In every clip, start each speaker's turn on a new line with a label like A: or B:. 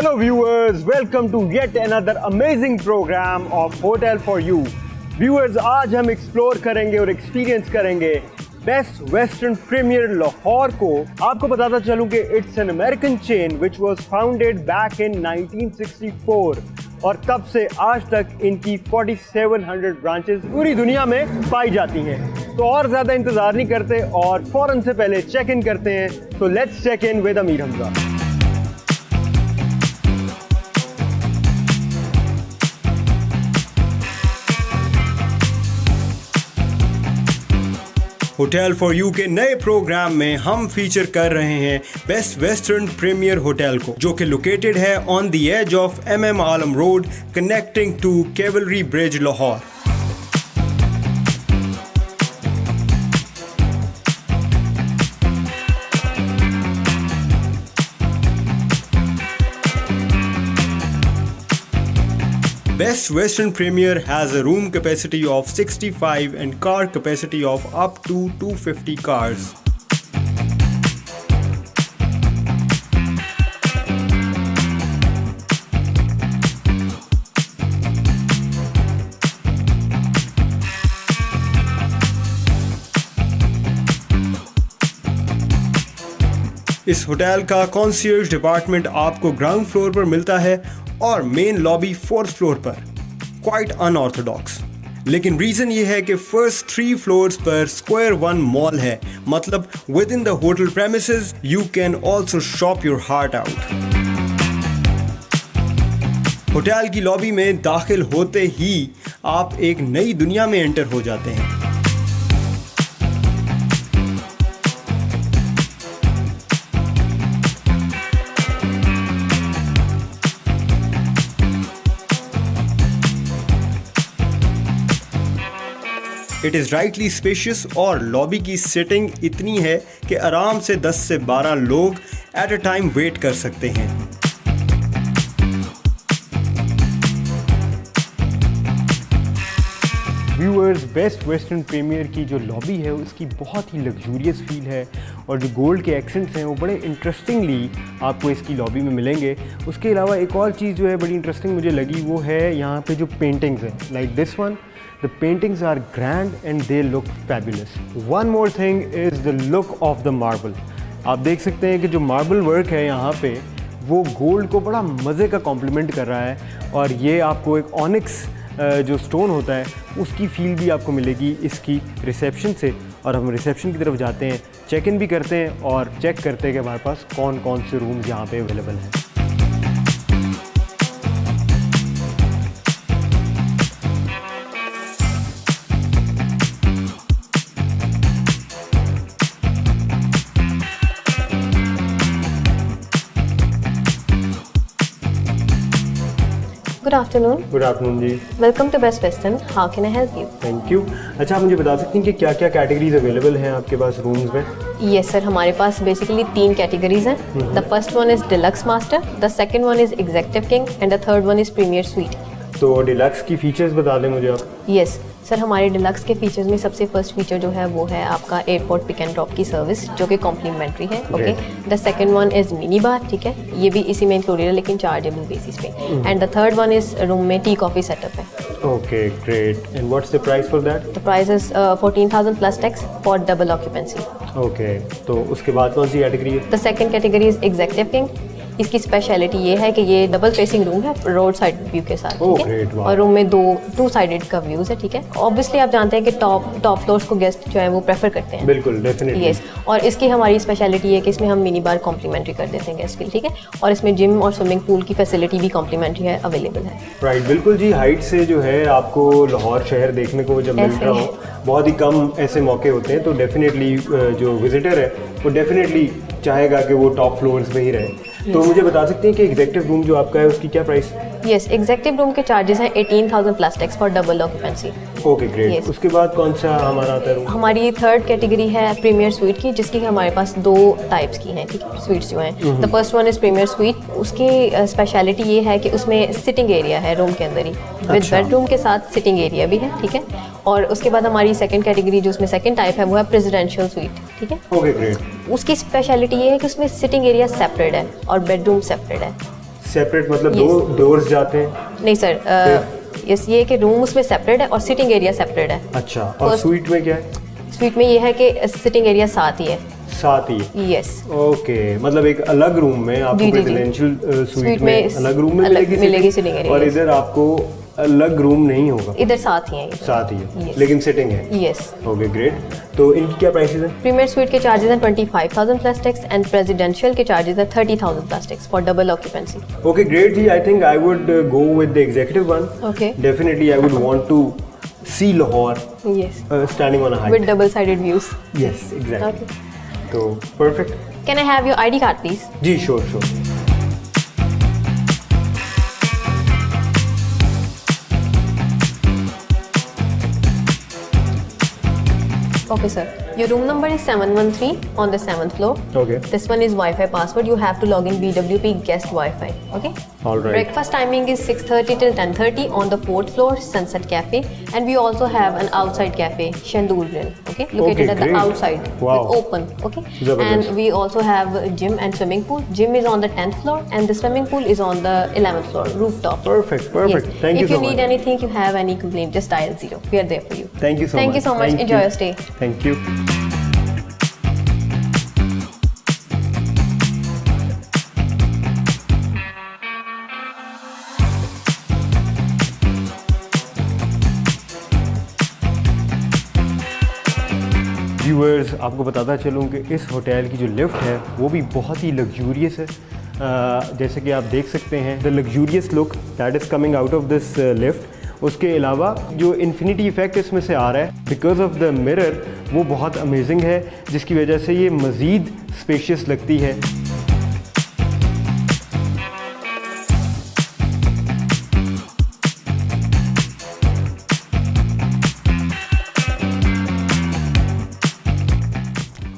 A: Hello viewers, welcome to yet another amazing program of Hotel for You. Viewers, आज हम explore करेंगे और experience करेंगे बेस्ट वेस्टर्न प्रीमियर लाहौर को। आपको बताता चलूं कि it's an American chain which was founded back in 1964 और तब से आज तक इनकी 4700 ब्रांचेस पूरी दुनिया में पाई जाती हैं। तो और ज़्यादा इंतज़ार नहीं करते और फ़ौरन से पहले चेक इन करते हैं। So let's check in with Amir Hamza. Hotel for you के नए प्रोग्राम में हम फीचर कर रहे हैं बेस्ट वेस्टर्न प्रीमियर होटल को, जो कि लोकेटेड है on the edge of MM Alam road connecting to cavalry bridge Lahore. Best Western Premier has a room capacity of 65 and car capacity of up to 250 cars. इस hotel का concierge department आपको ground floor पर मिलता है और main lobby 4th floor पर। Quite unorthodox, लेकिन reason ये है कि फर्स्ट 3 फ्लोर्स पर स्क्वायर 1 मॉल है, मतलब with in the hotel premises you can also shop your heart out. Hotel की लॉबी में दाखिल होते ही आप एक नई दुनिया में एंटर हो जाते हैं। इट इज़ राइटली स्पेशियस और लॉबी की सेटिंग इतनी है कि आराम से 10 से 12 लोग एट अ टाइम वेट कर सकते हैं। व्यूअर्स, बेस्ट वेस्टर्न प्रीमियर की जो लॉबी है उसकी बहुत ही लग्जूरियस फील है और जो गोल्ड के एक्सेंट्स हैं वो बड़े इंटरेस्टिंगली आपको इसकी लॉबी में मिलेंगे। उसके अलावा एक और चीज़ जो है बड़ी इंटरेस्टिंग मुझे लगी वो है यहाँ पे जो पेंटिंग्स हैं, like this one. The paintings are grand and they look fabulous. One more thing is the look of the marble. आप देख सकते हैं कि जो मार्बल वर्क है यहाँ पे वो गोल्ड को बड़ा मज़े का कॉम्प्लीमेंट कर रहा है और ये आपको एक ऑनिक्स जो स्टोन होता है उसकी फील भी आपको मिलेगी इसकी रिसेप्शन से। और हम रिसेप्शन की तरफ जाते हैं, चेक इन भी करते हैं और चेक करते हैं कि हमारे पास कौन कौन से रूम्स यहाँ पे अवेलेबल हैं।
B: Good afternoon.
A: गुड आफ्टरनून जी।
B: Welcome to Best Western. How can I help you?
A: Thank you. अच्छा, आप मुझे बता सकते हैं कि क्या क्या कैटेगरीज अवेलेबल हैं आपके पास रूम्स में?
B: Yes sir, हमारे पास बेसिकली 3 कैटेगरीज हैं। The first one is Deluxe Master, the second one is Executive King and the third one is Premier Suite.
A: तो डिलक्स की फीचर्स बता दें मुझे आप।
B: Yes सर, हमारे डिलक्स के फीचर्स में सबसे फर्स्ट फीचर जो है वो है आपका एयरपोर्ट पिक एंड ड्रॉप की सर्विस, जो कि कॉम्प्लीमेंट्री है। Okay, the second one is mini bar, ठीक है, ये भी इसी में इंक्लूडेड है लेकिन चार्जेबल बेसिस पे। And the third one is room में टी कॉफी सेटअप है।
A: Okay, great. And what's the price for that?
B: The price is 14,000 plus tax for double occupancy.
A: Okay, तो उसके बाद कौन सी कैटेगरी है?
B: The second category is executive king. इसकी speciality ये है कि ये डबल फेसिंग रूम है रोड साइड व्यू के साथ, ठीक है, और रूम में 2 साइडेड का व्यूज है, ठीक है। ऑब्वियसली आप जानते हैं कि टॉप फ्लोर्स को गेस्ट जो है वो प्रेफर करते हैं।
A: बिल्कुल, डेफिनेटली।
B: यस, और इसकी हमारी स्पेशलिटी है कि इसमें हम मिनी बार कॉम्प्लीमेंट्री कर देते हैं गेस्ट के लिए, ठीक है, और इसमें जिम और स्विमिंग पूल की फैसिलिटी भी कॉम्प्लीमेंट्री है, अवेलेबल है।
A: राइट, बिल्कुल जी। हाइट से जो है आपको लाहौर शहर देखने को जब मिलता हो, बहुत ही कम ऐसे मौके होते हैं, तो डेफिनेटली जो विजिटर है वो डेफिनेटली चाहेगा कि वो टॉप फ्लोर्स पे ही रहे। तो मुझे बता सकते हैं कि एग्जेक्टिव रूम जो आपका है उसकी क्या प्राइस?
B: यस, एग्जेक्टिव रूम के चार्जेस हैं 18,000 plus tax for double occupancy.
A: Okay, great. उसके बाद कौन सा हमारा आता है रूम?
B: हमारी थर्ड कैटेगरी है प्रीमियर स्वीट की, जिसकी हमारे पास 2 टाइप्स की हैं, ठीक है, स्वीट्स जो हैं। The first one is premier suite. उसकी स्पेशलिटी ये है कि उसमें सिटिंग एरिया है रूम के अंदर ही, विद बेडरूम के साथ सिटिंग एरिया भी है, ठीक है। और उसके बाद हमारी सेकंड कैटेगरी जो उसमें सेकंड टाइप है वो है प्रेसिडेंशियल स्वीट, ठीक है।
A: Okay, great.
B: उसकी स्पेशलिटी ये है कि उसमें सिटिंग एरिया सेपरेट है और बेडरूम सेपरेट है।
A: सेपरेट मतलब दो डोर्स जाते हैं?
B: नहीं सर, ये कि रूम उसमें सेपरेट है और सिटिंग एरिया सेपरेट है।
A: अच्छा, और स्वीट में क्या है?
B: स्वीट में ये है कि सिटिंग एरिया साथ ही है।
A: साथ ही है?
B: यस।
A: ओके, मतलब एक अलग रूम में आपको प्रेसिडेंशियल स्वीट में अलग रूम में मिलेगी
B: सिटिंग एरिया,
A: और इधर आपको अलग रूम नहीं होगा?
B: इधर साथ ही है।
A: साथ ही है, लेकिन सिटिंग है।
B: यस।
A: Okay, great. तो इनकी क्या प्राइसेस हैं?
B: प्रीमियर स्वीट के चार्जेस हैं 25,000 प्लस टैक्स एंड प्रेसिडेंशियल के चार्जेस हैं 30,000 plus tax for double occupancy.
A: Okay, great जी। I think I would go with the executive one.
B: Okay.
A: Definitely I would want to see Lahore standing on a height
B: with double-sided views.
A: Yes, exactly. Okay. So perfect.
B: Can I have your ID card, please?
A: जी, sure.
B: Okay, sir. Your room number is 713 on the 7th floor.
A: Okay.
B: This one is Wi-Fi password. You have to log in BWP guest Wi-Fi. Okay.
A: All right.
B: Breakfast timing is 6:30 till 10:30 on the 4th floor, Sunset Cafe, and we also have an outside cafe, Shandoor Grill. Okay, located at
A: great.
B: the outside.
A: Wow.
B: With open. Okay.
A: Zabardast.
B: And we also have a gym and swimming pool. Gym is on the 10th floor, and the swimming pool is on the 11th floor, rooftop.
A: Perfect.
B: Yes.
A: Thank you so much.
B: If you need anything, you have any complaint, just dial 0. We are there for you.
A: Thank you so much.
B: Thank you so much. Enjoy your stay.
A: Thank you. Viewers, आपको बताता चलूँ कि इस hotel की जो lift है वो भी बहुत ही लग्जूरियस है। जैसे कि आप देख सकते हैं the luxurious look that is coming out of this lift. उसके अलावा जो इन्फिनिटी इफेक्ट इसमें से आ रहा है बिकॉज ऑफ द मिरर, वो बहुत अमेजिंग है, जिसकी वजह से ये मज़ीद स्पेशियस लगती है।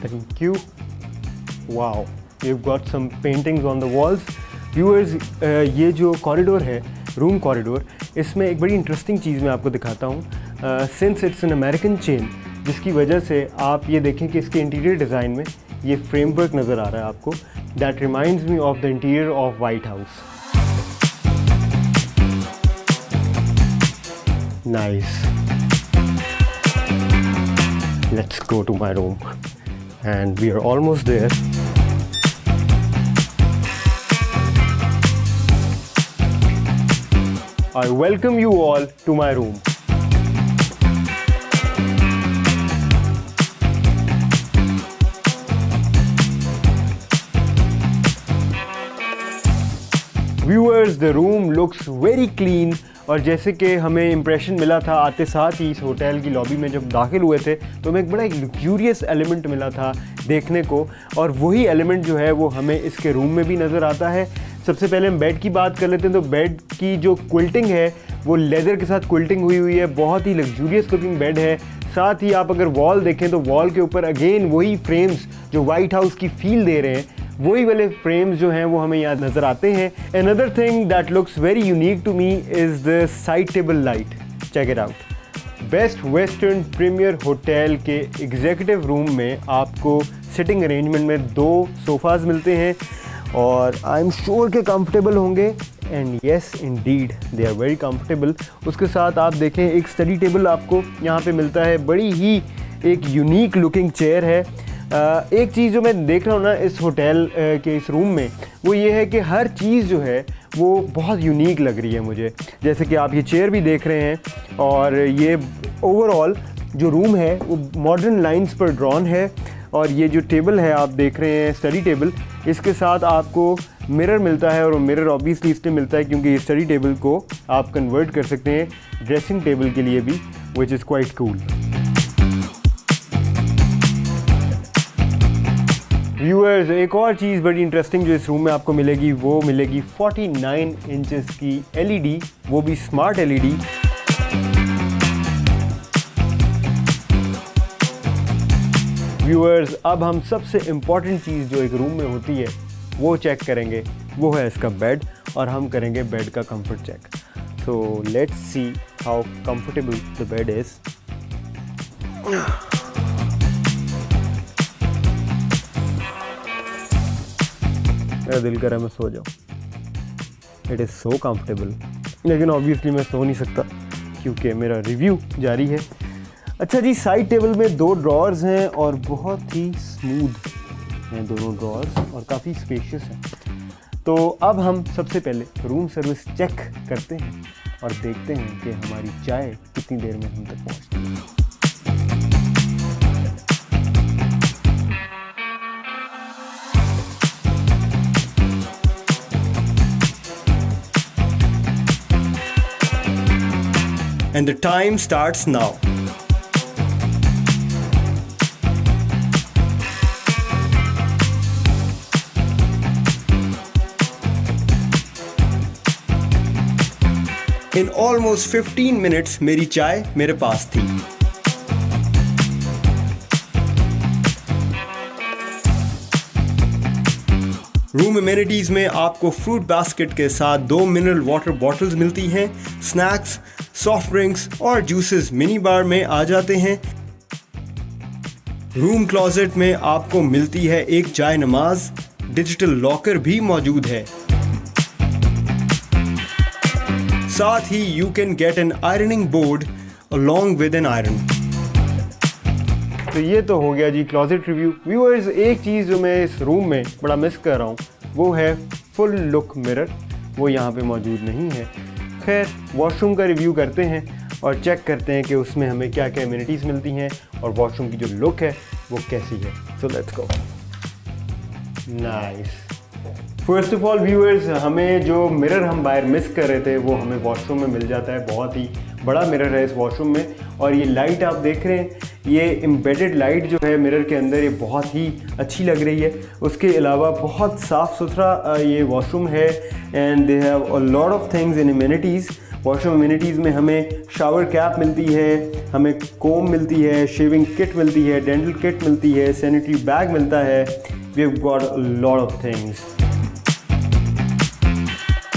A: Thank you. Wow, you've got some paintings on the walls. Viewers, ये जो कॉरिडोर है, रूम कॉरिडोर, इसमें एक बड़ी इंटरेस्टिंग चीज़ मैं आपको दिखाता हूँ। Since it's an American chain, जिसकी वजह से आप ये देखें कि इसके इंटीरियर डिज़ाइन में ये फ्रेमवर्क नज़र आ रहा है आपको, that reminds me of the interior of white house. Nice. Let's go to my room. And we are almost there. I welcome you all to my room. Viewers, the room looks very clean. और जैसे कि हमें impression मिला था आते साथ ही इस hotel की लॉबी में जब दाखिल हुए थे, तो हमें एक बड़ा लग्जूरियस एलिमेंट मिला था देखने को, और वही एलिमेंट जो है वो हमें इसके रूम में भी नज़र आता है। सबसे पहले हम बेड की बात कर लेते हैं। तो बेड की जो क्विल्टिंग है वो लेदर के साथ क्विल्टिंग हुई है, बहुत ही लग्जूरियस लुकिंग बेड है। साथ ही आप अगर वॉल देखें तो वॉल के ऊपर अगेन वही फ्रेम्स जो वाइट हाउस की फील दे रहे हैं, वही वाले फ्रेम्स जो हैं वो हमें यहाँ नज़र आते हैं। Another thing that looks very unique to me is the side table light. Check it out. Best western premiere hotel के एग्जीक्यूटिव रूम में आपको सिटिंग अरेंजमेंट में 2 सोफ़ाज़ मिलते हैं और आई एम श्योर के कंफर्टेबल होंगे। And yes indeed they are very comfortable. उसके साथ आप देखें एक स्टडी टेबल आपको यहाँ पे मिलता है, बड़ी ही एक यूनिक लुकिंग चेयर है। एक चीज़ जो मैं देख रहा हूँ ना इस होटल के इस रूम में, वो ये है कि हर चीज़ जो है वो बहुत यूनिक लग रही है मुझे। जैसे कि आप ये चेयर भी देख रहे हैं और ये ओवरऑल जो रूम है वो मॉडर्न लाइंस पर ड्रॉन है। और ये जो टेबल है आप देख रहे हैं स्टडी टेबल, इसके साथ आपको मिरर मिलता है और मिरर ऑब्वियसली इसलिए मिलता है क्योंकि इस स्टडी टेबल को आप कन्वर्ट कर सकते हैं ड्रेसिंग टेबल के लिए भी, which is quite cool. Viewers, एक और चीज़ बड़ी इंटरेस्टिंग जो इस रूम में आपको मिलेगी वो मिलेगी 49 इंचेस की एलईडी, वो भी स्मार्ट एलईडी। व्यूअर्स, अब हम सबसे इम्पॉर्टेंट चीज़ जो एक रूम में होती है वो चेक करेंगे, वो है इसका बेड, और हम करेंगे बेड का comfort check. So let's see how comfortable the bed is. मेरा दिल कर रहा है मैं सो जाऊँ। इट इज़ सो कंफर्टेबल, लेकिन ऑब्वियसली मैं सो नहीं सकता क्योंकि मेरा रिव्यू जारी है। अच्छा जी, साइड टेबल में 2 ड्रॉर्स हैं और बहुत ही स्मूथ हैं दोनों ड्रॉर्स और काफ़ी स्पेशियस हैं। तो अब हम सबसे पहले रूम सर्विस चेक करते हैं और देखते हैं कि हमारी चाय कितनी देर में हम तक पहुँचती है। And the time starts now. In almost 15 minutes मेरी चाय मेरे पास थी। रूम एमिनिटीज में आपको फ्रूट बास्केट के साथ 2 मिनरल वाटर बॉटल्स मिलती हैं। स्नैक्स, सॉफ्ट ड्रिंक्स और जूसेस मिनी बार में आ जाते हैं। रूम क्लोजेट में आपको मिलती है एक चाय नमाज। डिजिटल लॉकर भी मौजूद है। साथ ही you can get an ironing board along with an iron. तो ये तो हो गया जी क्लोजेट रिव्यू। व्यूअर्स, एक चीज़ जो मैं इस रूम में बड़ा मिस कर रहा हूँ वो है फुल लुक मिरर। वो यहाँ पे मौजूद नहीं है। खैर, वॉशरूम का रिव्यू करते हैं और चेक करते हैं कि उसमें हमें क्या क्या एमिनिटीज़ मिलती हैं और वॉशरूम की जो लुक है वो कैसी है। So let's go. Nice. First of all viewers, हमें जो मिरर हम बाहर मिस कर रहे थे वो हमें वॉशरूम में मिल जाता है। बहुत ही बड़ा मिरर है इस वॉशरूम में और ये लाइट आप देख रहे हैं, ये एम्बेडेड लाइट जो है मिरर के अंदर, ये बहुत ही अच्छी लग रही है। उसके अलावा बहुत साफ़ सुथरा ये वॉशरूम है and they have a lot of things in amenities. Washroom amenities में हमें शावर कैप मिलती है, हमें कोम मिलती है, शेविंग किट मिलती है, डेंटल किट मिलती है, सैनिटरी बैग मिलता है। We have got a lot of things.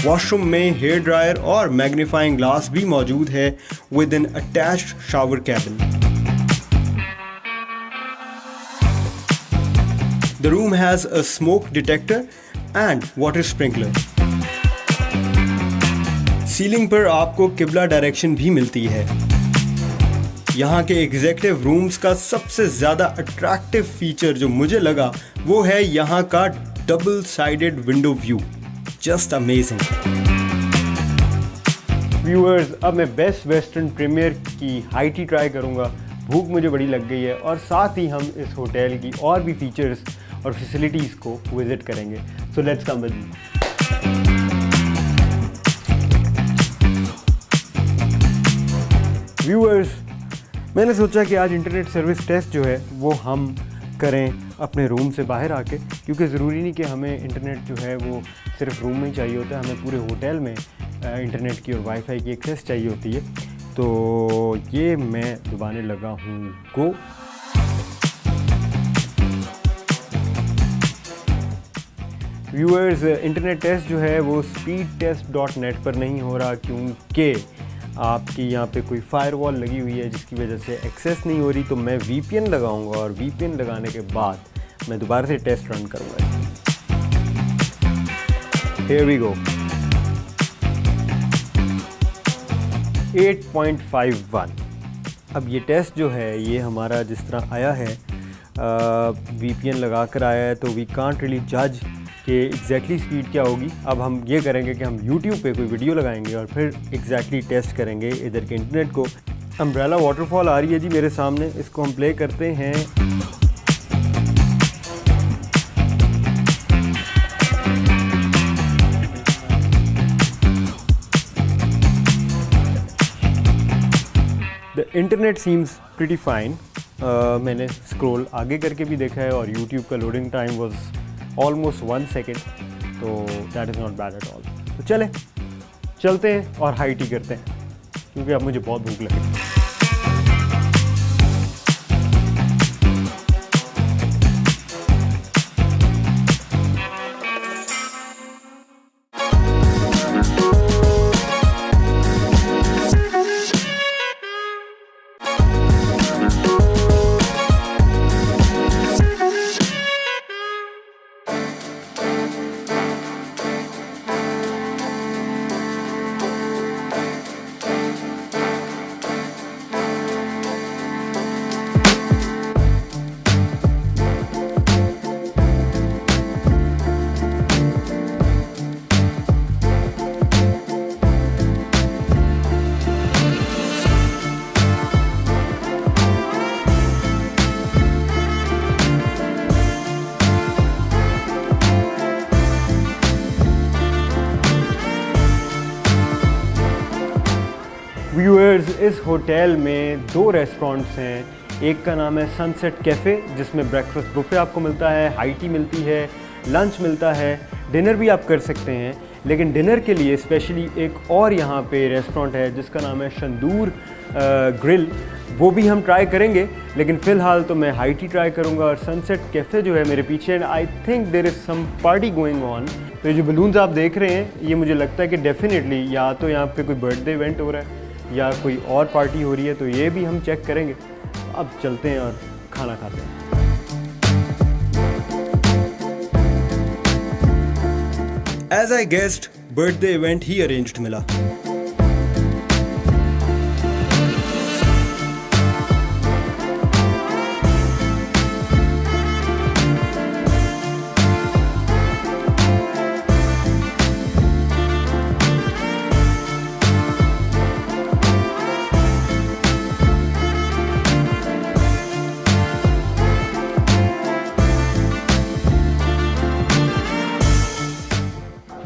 A: Washroom में हेयर ड्रायर और मैग्नीफाइंग ग्लास भी मौजूद है with an attached shower cabin. The room has a smoke detector and water sprinkler. Ceiling पर आपको किबला डायरेक्शन भी मिलती है। यहाँ के एग्जीक्यूटिव रूम्स का सबसे ज़्यादा अट्रैक्टिव फीचर जो मुझे लगा वो है यहाँ का double sided window view. Just amazing. Viewers, अब मैं बेस्ट वेस्टर्न प्रीमियर की हाई टी ट्राई करूँगा। भूख मुझे बड़ी लग गई है और साथ ही हम इस होटल की और भी फीचर्स और फैसिलिटीज़ को विज़िट करेंगे। So let's come with me. Viewers, मैंने सोचा कि आज इंटरनेट सर्विस टेस्ट जो है वो हम करें अपने रूम से बाहर आके, क्योंकि ज़रूरी नहीं कि हमें इंटरनेट जो है वो सिर्फ रूम में ही चाहिए होता है, हमें पूरे होटल में इंटरनेट की और वाईफाई की एक्सेस चाहिए होती है। तो ये मैं दबाने लगा हूँ गो। व्यूअर्स, इंटरनेट टेस्ट जो है वो speedtest.net पर नहीं हो रहा क्योंकि आपकी यहाँ पे कोई फायरवॉल लगी हुई है जिसकी वजह से एक्सेस नहीं हो रही। तो मैं VPN लगाऊंगा और VPN लगाने के बाद मैं दोबारा से टेस्ट रन करूँगा। Here we go। 8.51। अब ये टेस्ट जो है ये हमारा जिस तरह आया है VPN लगा कर आया है, तो वी कांट रियली जज कि एग्जैक्टली स्पीड क्या होगी। अब हम ये करेंगे कि हम YouTube पे कोई वीडियो लगाएंगे और फिर एग्जैक्टली टेस्ट करेंगे इधर के इंटरनेट को। अम्ब्रेला वाटरफॉल आ रही है जी मेरे सामने, इसको हम प्ले करते हैं। The internet seems pretty fine. मैंने स्क्रॉल आगे करके भी देखा है और YouTube का loading time was almost 1 second, तो that is not bad at all. तो चलते हैं और हाई टी करते हैं क्योंकि अब मुझे बहुत भूख लगी। व्यूअर्स, इस होटल में 2 रेस्टोरेंट्स हैं। एक का नाम है सनसेट कैफ़े, जिसमें ब्रेकफास्ट बुफे आपको मिलता है, हाई टी मिलती है, लंच मिलता है, डिनर भी आप कर सकते हैं। लेकिन डिनर के लिए स्पेशली एक और यहाँ पे रेस्टोरेंट है जिसका नाम है तंदूर ग्रिल, वो भी हम ट्राई करेंगे। लेकिन फ़िलहाल तो मैं हाई टी ट्राई करूँगा। और सनसेट कैफ़े जो है मेरे पीछे, and I think there is some party going on. तो ये जो बलून्स आप देख रहे हैं, ये मुझे लगता है कि डेफिनेटली या तो यहाँ पे कोई बर्थडे इवेंट हो रहा है या कोई और पार्टी हो रही है, तो ये भी हम चेक करेंगे। अब चलते हैं और खाना खाते हैं। As I guessed, birthday event he arranged मिला।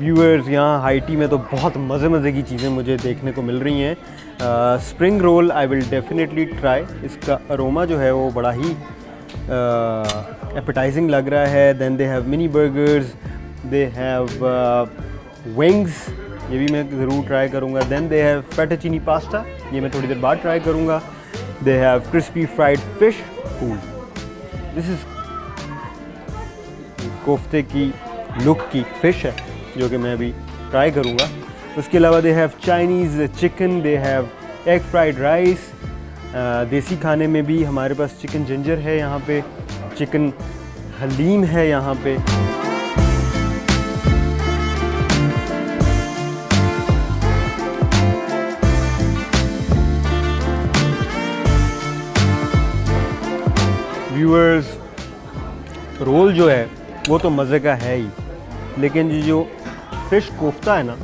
A: व्यूअर्स, यहाँ हाई टी में तो बहुत मज़े की चीज़ें मुझे देखने को मिल रही हैं। Spring roll I will definitely try. इसका अरोमा जो है वो बड़ा ही एपेटाइजिंग लग रहा है। Then they have mini burgers, they have wings, ये भी मैं ज़रूर ट्राई करूँगा। Then they have fettuccine pasta, ये मैं थोड़ी देर बाद ट्राई करूँगा। They have crispy fried fish. This is कोफ्ते की लुक की फ़िश है जो कि मैं अभी ट्राई करूँगा। उसके अलावा they have Chinese chicken, they have egg fried rice. देसी खाने में भी हमारे पास चिकन जिंजर है, यहाँ पे चिकन हलीम है यहाँ पे। व्यूअर्स, रोल जो है वो तो मज़े का है ही, लेकिन ये जो फ़िश कोफ्ता है ना,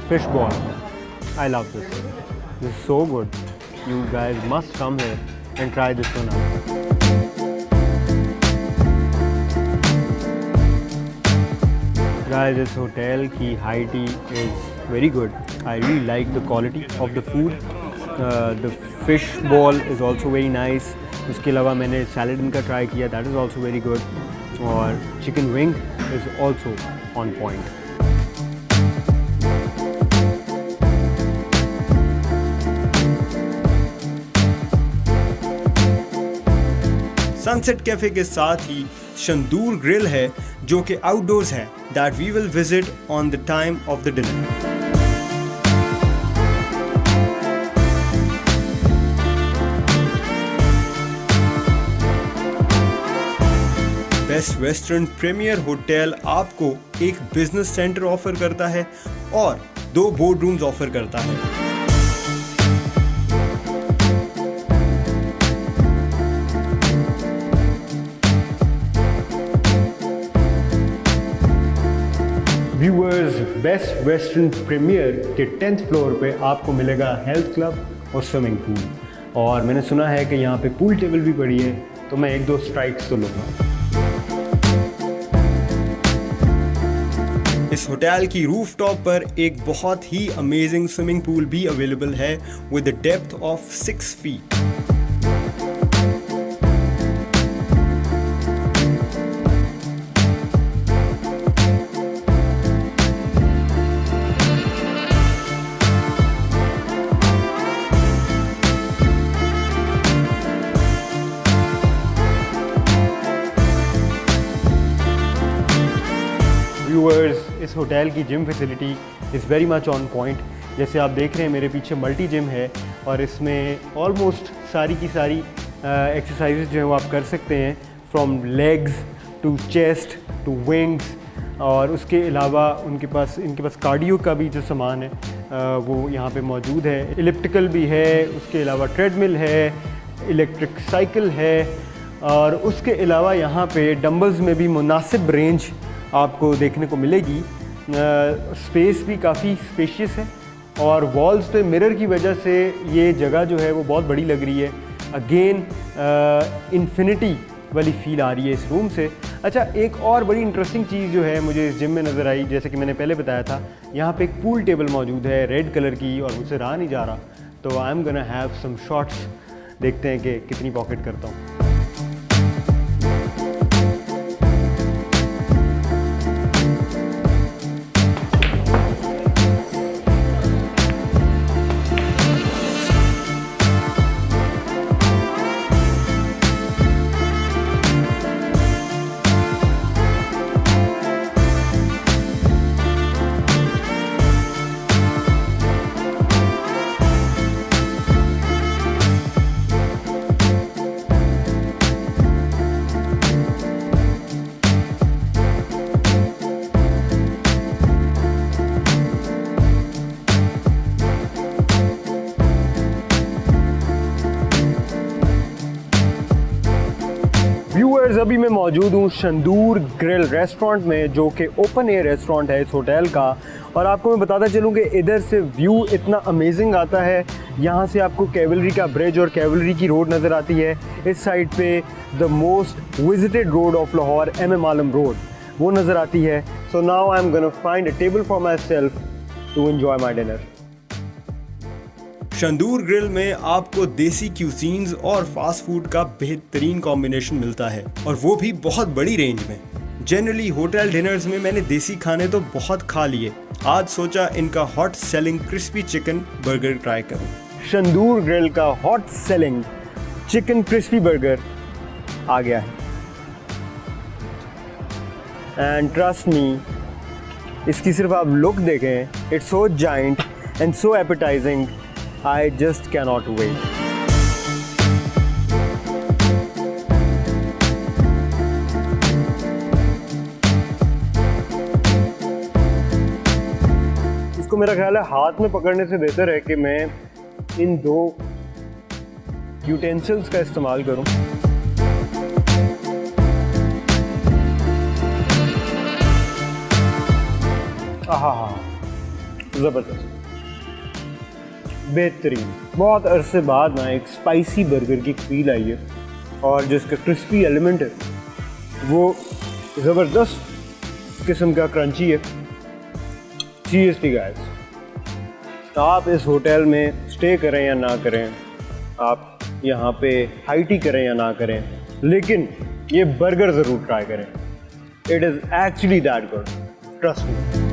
A: fish ball, I love this, this is so good. You guys must come here and try this one out. Guys, इस होटल की high tea is very good. I really like the quality of the food. The fish ball is also very nice. उसके अलावा मैंने salad इनका try किया, that is also very good. और chicken wing is also on point. Sunset cafe के साथ ही तंदूर grill है जो कि आउटडोर्स है, that we will visit on the time of the dinner. Best western premiere hotel आपको एक बिजनेस सेंटर ऑफर करता है और 2 बोर्ड रूम्स ऑफर करता है। व्यूअर्स, बेस्ट वेस्टर्न प्रीमियर के 10th फ्लोर पे आपको मिलेगा हेल्थ क्लब और स्विमिंग पूल। और मैंने सुना है कि यहाँ पे पूल टेबल भी पड़ी है, तो मैं 1-2 स्ट्राइक्स तो लूँगा। इस होटल की रूफटॉप पर एक बहुत ही अमेजिंग स्विमिंग पूल भी अवेलेबल है with a depth of 6 feet. Viewers, इस होटल की gym facility is very much on point. जैसे आप देख रहे हैं मेरे पीछे मल्टी जिम है और इसमें ऑलमोस्ट सारी की सारी एक्सरसाइजेज जो है वो आप कर सकते हैं, from legs to chest to wings. और उसके अलावा इनके पास कार्डियो का भी जो सामान है वो यहाँ पे मौजूद है। इलिप्टिकल भी है, उसके अलावा ट्रेडमिल है, इलेक्ट्रिक साइकिल है, और उसके अलावा यहाँ पे डंबल्स में भी मुनासिब रेंज आपको देखने को मिलेगी। स्पेस भी काफ़ी स्पेशियस है और वॉल्स पे मिरर की वजह से ये जगह जो है वो बहुत बड़ी लग रही है। अगेन इन्फिनिटी वाली फील आ रही है इस रूम से। अच्छा, एक और बड़ी इंटरेस्टिंग चीज़ जो है मुझे इस जिम में नज़र आई, जैसे कि मैंने पहले बताया था, यहाँ पे एक पूल टेबल मौजूद है रेड कलर की और मुझसे रहा नहीं जा रहा, तो I am gonna have some shots, देखते हैं कि कितनी पॉकेट करता हूँ। व्यूअर्स, अभी मैं मौजूद हूँ शंदूर ग्रिल रेस्टोरेंट में, जो कि ओपन एयर रेस्टोरेंट है इस होटल का। और आपको मैं बताता चलूँ कि इधर से व्यू इतना अमेजिंग आता है। यहाँ से आपको कैवलरी का ब्रिज और कैवलरी की रोड नज़र आती है। इस साइड पे the most visited road of Lahore, MM Alam road, वो नज़र आती है। So now I am gonna find a table for myself to enjoy my dinner. Shandur grill में आपको देसी क्यूजीन्स और फास्ट फूड का बेहतरीन कॉम्बिनेशन मिलता है, और वो भी बहुत बड़ी रेंज में। जनरली होटल डिनर्स में मैंने देसी खाने तो बहुत खा लिए, आज सोचा इनका hot selling crispy chicken burger try करूं। शंदूर ग्रिल का hot selling chicken crispy burger आ गया है, एंड ट्रस्ट मी, इसकी सिर्फ आप लुक देखें, it's so giant and so appetising, I just cannot wait. इसको मेरा ख्याल है हाथ में पकड़ने से बेहतर है कि मैं इन दो यूटेंसिल्स का इस्तेमाल करूं। आहा, ज़बरदस्त, बेहतरीन। बहुत अरसे बाद ना एक स्पाइसी बर्गर की फील आई है, और जो इसका क्रिस्पी एलिमेंट है वो ज़बरदस्त किस्म का क्रंची है। सीरियसली गाइस, आप इस होटल में स्टे करें या ना करें, आप यहाँ पे हाई टी करें या ना करें, लेकिन ये बर्गर ज़रूर ट्राई करें। It is actually that good, trust me.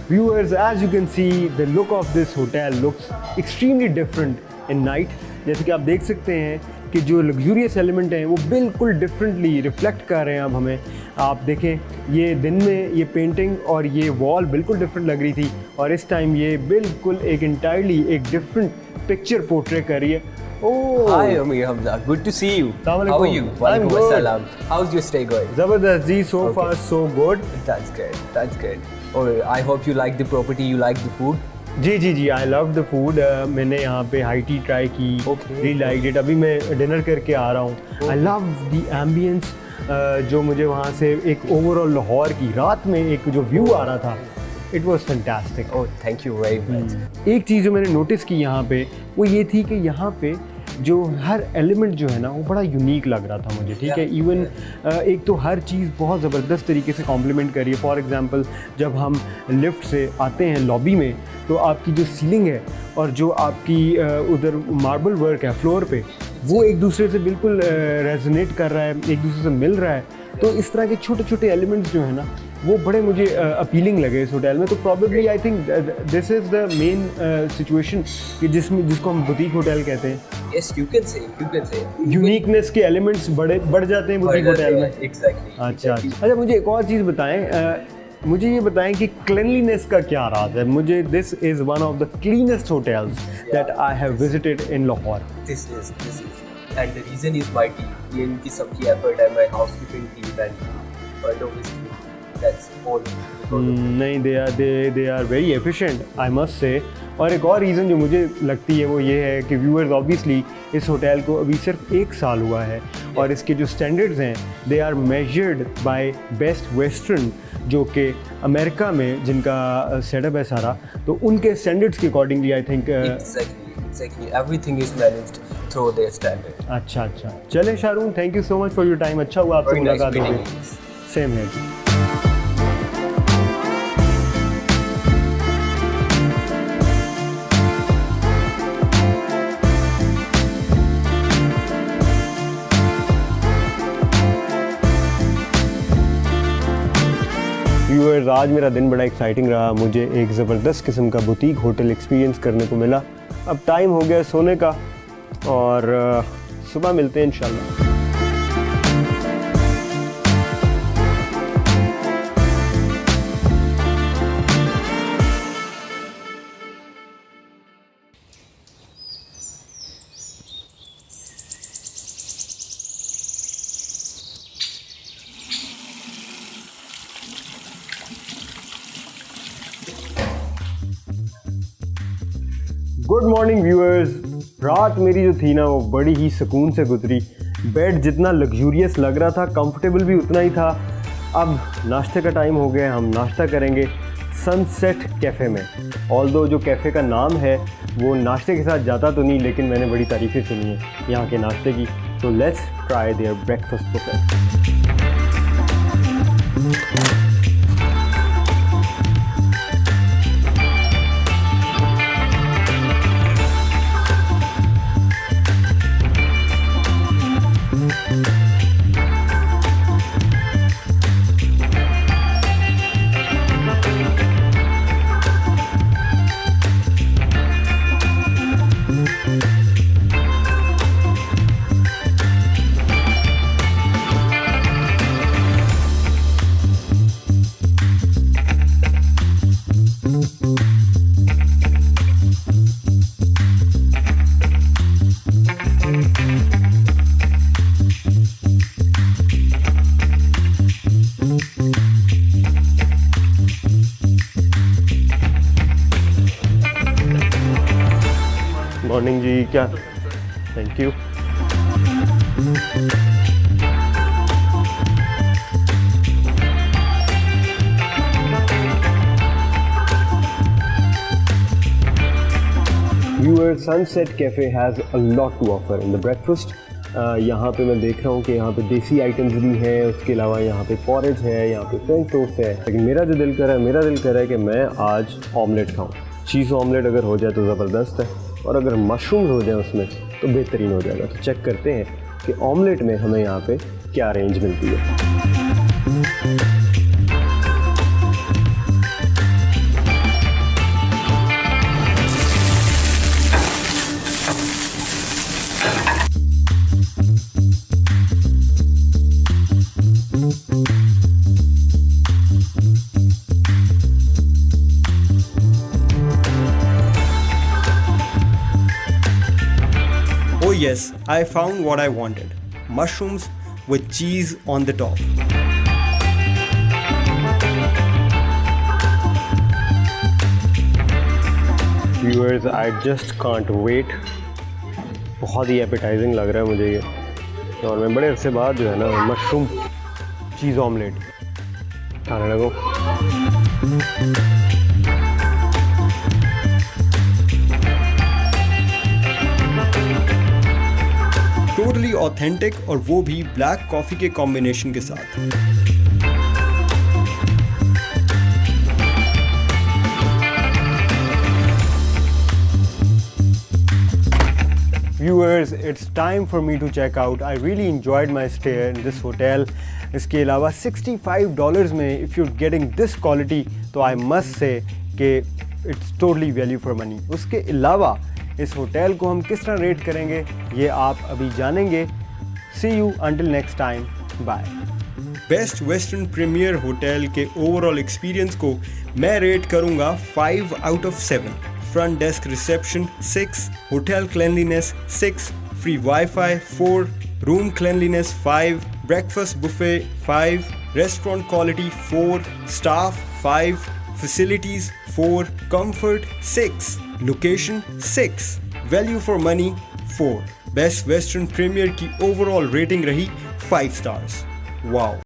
A: Viewers, as you can see, the look of this hotel looks extremely different in night. जैसे कि आप देख सकते हैं कि जो लग्जूरियस एलिमेंट हैं वो बिल्कुल डिफरेंटली रिफ्लेक्ट कर रहे हैं अब हमें। आप देखें, ये दिन में ये पेंटिंग और ये वॉल बिल्कुल डिफरेंट लग रही थी, और इस टाइम ये बिल्कुल एक इंटायरली एक डिफरेंट पिक्चर पोर्ट्रे कर रही है। Oh.
C: Hi, Amir Hamza. Good to see you. How are you?
A: I'm good.
C: Assalam. How's your stay going?
A: Zabardast ji, so far so good.
C: That's good. That's good. Oh, I hope you like the property. You like the food.
A: जी जी जी, I love the food. मैंने यहाँ पे high tea try की, really like it. अभी मैं dinner करके आ रहा हूँ। आई लव द एम्बियंस, जो मुझे वहाँ से एक ओवरऑल लाहौर की रात में एक जो व्यू आ रहा था, it was fantastic.
C: Oh, thank you very much.
A: एक चीज़ जो मैंने नोटिस की यहाँ पे, वो ये थी कि यहाँ पे जो हर एलिमेंट जो है ना वो बड़ा यूनिक लग रहा था मुझे, ठीक है। इवन एक तो हर चीज़ बहुत ज़बरदस्त तरीके से कॉम्प्लीमेंट कर रही है। फॉर एग्जांपल, जब हम लिफ्ट से आते हैं लॉबी में, तो आपकी जो सीलिंग है और जो आपकी उधर मार्बल वर्क है फ्लोर पे, वो एक दूसरे से बिल्कुल रेजोनेट कर रहा है, एक दूसरे से मिल रहा है। तो इस तरह के छोटे छोटे एलिमेंट्स जो है ना, वो बड़े मुझे अपीलिंग लगे इस होटल में। तो probably I think this is the main situation कि जिसको हम बुटीक होटल कहते हैं।
C: Yes, you can say.
A: Uniqueness के एलिमेंट्स बढ़ जाते हैं बुटीक होटल में।
C: Exactly.
A: अच्छा, मुझे एक और चीज़ बताएं, मुझे ये बताएं कि क्लिनलीनेस का क्या राज है। मुझे this is one of the cleanest hotels that I have visited in Lahore.
C: This is. And the reason is my team. ये इनकी सबकी effort है, my housekeeping team and obviously that's all.
A: नहीं, they are very efficient, I must say. और एक और reason जो मुझे लगती है वो ये है कि व्यूअर्स, ऑब्वियसली इस होटल को अभी सिर्फ 1 साल हुआ है, और इसके जो स्टैंडर्ड्स हैं they are measured by Best Western, जो कि अमेरिका में जिनका सेटअप है सारा, तो उनके स्टैंडर्ड्स के accordingly I think
C: Exactly. Everything is managed through their standard.
A: अच्छा, चले Shahrukh, thank you so much for your time. अच्छा हुआ आपसे मुलाकात हो गई। सेम है जी। व्यूअर्स, आज मेरा दिन बड़ा एक्साइटिंग रहा। मुझे एक ज़बरदस्त किस्म का बुटीक होटल एक्सपीरियंस करने को मिला। अब टाइम हो गया सोने का और सुबह मिलते हैं इंशाल्लाह। Good morning viewers. रात मेरी जो थी ना वो बड़ी ही सुकून से गुजरी। बेड जितना लग्जूरियस लग रहा था, कंफर्टेबल भी उतना ही था। अब नाश्ते का टाइम हो गया, हम नाश्ता करेंगे सनसेट कैफ़े में। ऑल्दो जो कैफ़े का नाम है वो नाश्ते के साथ जाता तो नहीं, लेकिन मैंने बड़ी तारीफ़ें सुनी है यहाँ के नाश्ते की। So let's try their breakfast buffet. Morning जी। क्या thank you. Viewers, sunset cafe has a lot to offer in the breakfast. यहाँ पे मैं देख रहा हूँ कि यहाँ पे देसी आइटम्स भी हैं, उसके अलावा यहाँ पे पॉरेज है, यहाँ पे फ्रेंच टोस्ट है। लेकिन मेरा दिल कर रहा है कि मैं आज ऑमलेट खाऊँ। चीज़ ऑमलेट अगर हो जाए तो ज़बरदस्त है, और अगर मशरूम्स हो जाए उसमें तो बेहतरीन हो जाएगा। तो चेक करते हैं कि ऑमलेट में हमें यहाँ पे क्या रेंज मिलती है।
D: Oh yes, I found what I wanted. Mushrooms with cheese on the top.
A: Viewers, I just can't wait. बहुत ही एपेटाइजिंग लग रहा है मुझे ये, और मैं बड़े अरसे बाद जो है ना मशरूम चीज़ ऑमलेट खाने लगूँ।
D: टोटली ऑथेंटिक, और वो भी ब्लैक कॉफ़ी के कॉम्बिनेशन के साथ।
A: Viewers, it's time for me to check out. I really enjoyed my stay in this hotel. इसके अलावा $65 में if you're getting this quality, तो I must say कि it's totally value for money. उसके अलावा इस होटल को हम किस तरह रेट करेंगे ये आप अभी जानेंगे। See you until next time. Bye.
D: Best western premiere hotel के ओवरऑल एक्सपीरियंस को मैं रेट करूंगा 5 out of 7। Front desk reception 6, hotel cleanliness 6, free WiFi 4, room cleanliness 5, breakfast buffet 5, restaurant quality 4, staff 5, facilities 4, comfort 6, location 6, value for money 4। Best western premier की overall rating रही 5 stars। Wow.